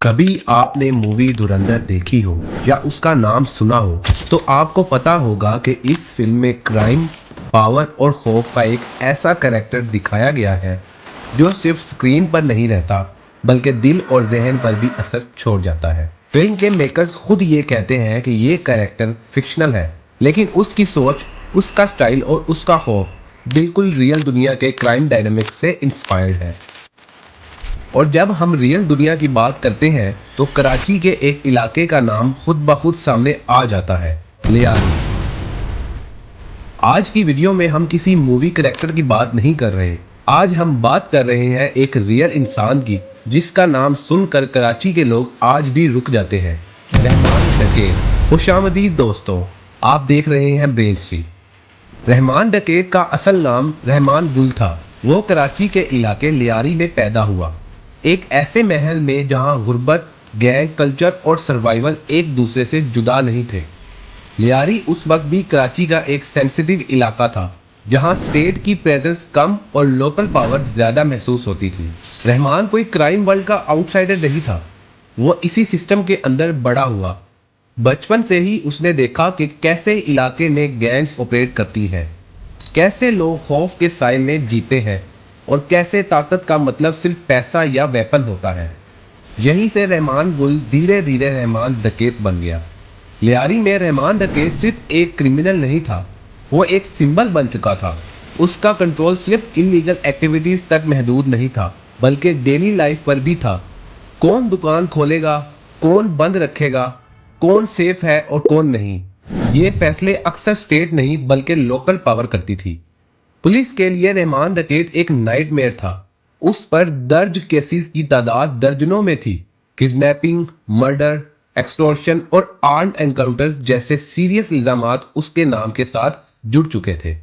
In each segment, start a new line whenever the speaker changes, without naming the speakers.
कभी आपने मूवी धुरंधर देखी हो या उसका नाम सुना हो तो आपको पता होगा कि इस फिल्म में क्राइम, पावर और खौफ का एक ऐसा कैरेक्टर दिखाया गया है जो सिर्फ स्क्रीन पर नहीं रहता बल्कि दिल और जहन पर भी असर छोड़ जाता है। फिल्म के मेकर्स खुद ये कहते हैं कि ये कैरेक्टर फिक्शनल है, लेकिन उसकी सोच, उसका स्टाइल और उसका खौफ बिल्कुल रियल दुनिया के क्राइम डायनामिक्स से इंस्पायर्ड है। और जब हम रियल दुनिया की बात करते हैं तो कराची के एक इलाके का नाम खुद ब खुद सामने आ जाता है, लियारी। आज की वीडियो में हम किसी मूवी करेक्टर की बात नहीं कर रहे। आज हम बात कर रहे हैं एक रियल इंसान की, जिसका नाम सुनकर कराची के लोग आज भी रुक जाते हैं। रहमान डकैत। खुशामदीद दोस्तों, आप देख रहे हैं ब्रेन स्ट्रीट। रहमान डकैत का असल नाम रहमान गुल था। वो कराची के इलाके लियारी में पैदा हुआ, एक ऐसे महल में जहां गुर्बत, गैंग कल्चर और सर्वाइवल एक दूसरे से जुदा नहीं थे। लियारी उस वक्त भी कराची का एक सेंसिटिव इलाका था, जहां स्टेट की प्रेजेंस कम और लोकल पावर ज्यादा महसूस होती थी। रहमान कोई क्राइम वर्ल्ड का आउटसाइडर नहीं था, वो इसी सिस्टम के अंदर बड़ा हुआ। बचपन से ही उसने देखा कि कैसे इलाके में गैंग्स ऑपरेट करती हैं, कैसे लोग खौफ के साए में जीते हैं और कैसे ताकत का मतलब सिर्फ पैसा या वेपन होता है। यहीं से रहमान गुल धीरे धीरे रहमान डकैत बन गया। लियारी में रहमान डकैत सिर्फ एक क्रिमिनल नहीं था, वो एक सिंबल बन चुका था। उसका कंट्रोल सिर्फ इलीगल एक्टिविटीज तक महदूद नहीं था, बल्कि डेली लाइफ पर भी था। कौन दुकान खोलेगा, कौन बंद रखेगा, कौन सेफ है और कौन नहीं, ये फैसले अक्सर स्टेट नहीं बल्कि लोकल पावर करती थी। पुलिस के लिए रहमान डकैत एक नाइटमेयर था। उस पर दर्ज केसेस की तादाद दर्जनों में थी। किडनैपिंग, मर्डर, एक्सटॉर्शन और आर्म्ड एनकाउंटर्स जैसे सीरियस इल्जामात उसके नाम के साथ जुड़ चुके थे।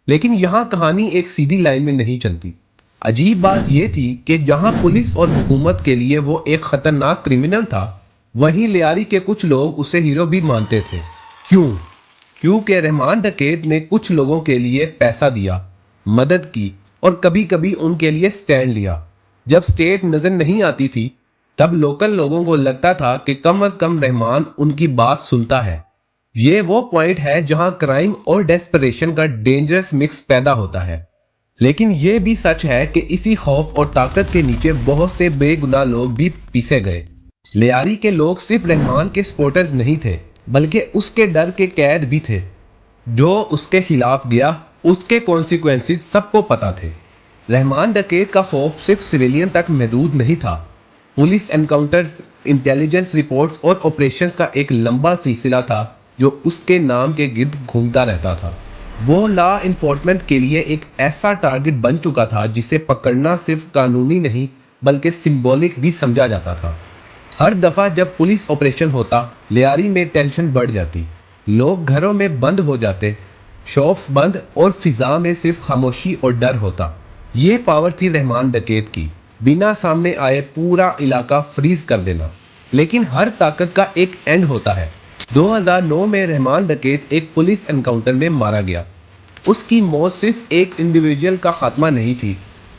लेकिन यहाँ कहानी एक सीधी लाइन में नहीं चलती। अजीब बात यह थी कि जहां पुलिस और हुकूमत के लिए वो एक खतरनाक क्रिमिनल था, वहीं लियारी के कुछ लोग उसे हीरो भी मानते थे। क्यों? क्योंकि रहमान डकैत ने कुछ लोगों के लिए पैसा दिया, मदद की और कभी कभी उनके लिए स्टैंड लिया। जब स्टेट नजर नहीं आती थी, तब लोकल लोगों को लगता था कि कम से कम रहमान उनकी बात सुनता है। ये वो पॉइंट है जहां क्राइम और डेस्परेशन का डेंजरस मिक्स पैदा होता है। लेकिन ये भी सच है कि इसी खौफ और ताकत के नीचे बहुत से बेगुनाह लोग भी पीसे गए। लियारी के लोग सिर्फ रहमान के सपोर्टर्स नहीं थे, बल्कि उसके डर के कैद भी थे। जो उसके खिलाफ गया, उसके कॉन्सिक्वेंसेस सबको पता थे। रहमान डकैत का खौफ सिर्फ सिविलियन तक महदूद नहीं था। पुलिस एनकाउंटर्स, इंटेलिजेंस रिपोर्ट्स और ऑपरेशंस का एक लंबा सिलसिला था जो उसके नाम के गिर्द घूमता रहता था। वो लॉ इन्फोर्समेंट के लिए एक ऐसा टारगेट बन चुका था जिसे पकड़ना सिर्फ कानूनी नहीं बल्कि सिंबॉलिक भी समझा जाता था। हर दफा जब पुलिस ऑपरेशन होता, लियारी में टेंशन बढ़ जाती। लोग घरों में बंद हो जाते, शॉप्स बंद और फिजा में सिर्फ खामोशी और डर होता। ये पावर थी रहमान डकैत की, बिना सामने आए पूरा इलाका फ्रीज कर देना। लेकिन हर ताकत का एक एंड होता है। 2009 में रहमान डकैत एक पुलिस एनकाउंटर में मारा गया। उसकी मौत सिर्फ एक इंडिविजुअल का खात्मा नहीं थी,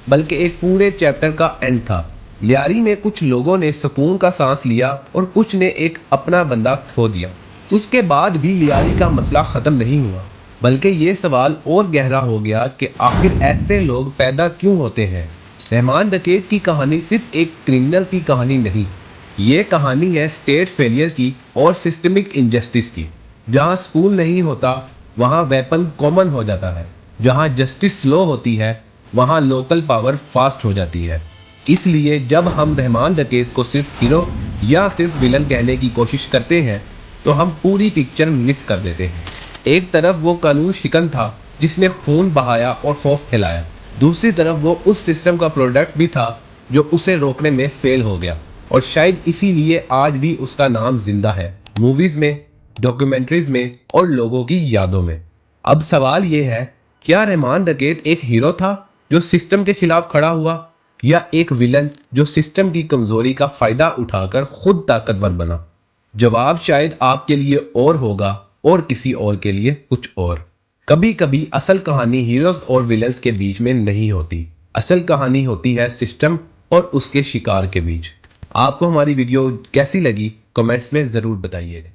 बल्कि एक पूरे चैप्टर का एंड था। लियारी में कुछ लोगों ने सुकून का सांस लिया और कुछ ने एक अपना बंदा खो दिया। उसके बाद भी लियारी का मसला खत्म नहीं हुआ, बल्कि ये सवाल और गहरा हो गया कि आखिर ऐसे लोग पैदा क्यों होते हैं। रहमान डकैत की कहानी सिर्फ एक क्रिमिनल की कहानी नहीं, ये कहानी है स्टेट फेलियर की और सिस्टमिक इनजस्टिस की। जहाँ स्कूल नहीं होता, वहाँ वेपन कॉमन हो जाता है। जहाँ जस्टिस स्लो होती है, वहाँ लोकल पावर फास्ट हो जाती है। इसलिए जब हम रहमान डकैत को सिर्फ हीरो या सिर्फ विलन कहने की कोशिश करते हैं, तो हम पूरी पिक्चर मिस कर देते हैं। एक तरफ वो कानून शिकन था जिसने खून बहाया और खौफ फैलाया, दूसरी तरफ वो उस सिस्टम का प्रोडक्ट भी था जो उसे रोकने में फेल हो गया। और शायद इसीलिए आज भी उसका नाम जिंदा है, मूवीज में, डॉक्यूमेंट्रीज में और लोगों की यादों में। अब सवाल ये है, क्या रहमान डकैत एक हीरो था जो सिस्टम के खिलाफ खड़ा हुआ, या एक विलन जो सिस्टम की कमजोरी का फायदा उठाकर खुद ताकतवर बना? जवाब शायद आपके लिए और होगा और किसी और के लिए कुछ और। कभी कभी असल कहानी हीरोज और विलन्स के बीच में नहीं होती, असल कहानी होती है सिस्टम और उसके शिकार के बीच। आपको हमारी वीडियो कैसी लगी कमेंट्स में ज़रूर बताइएगा।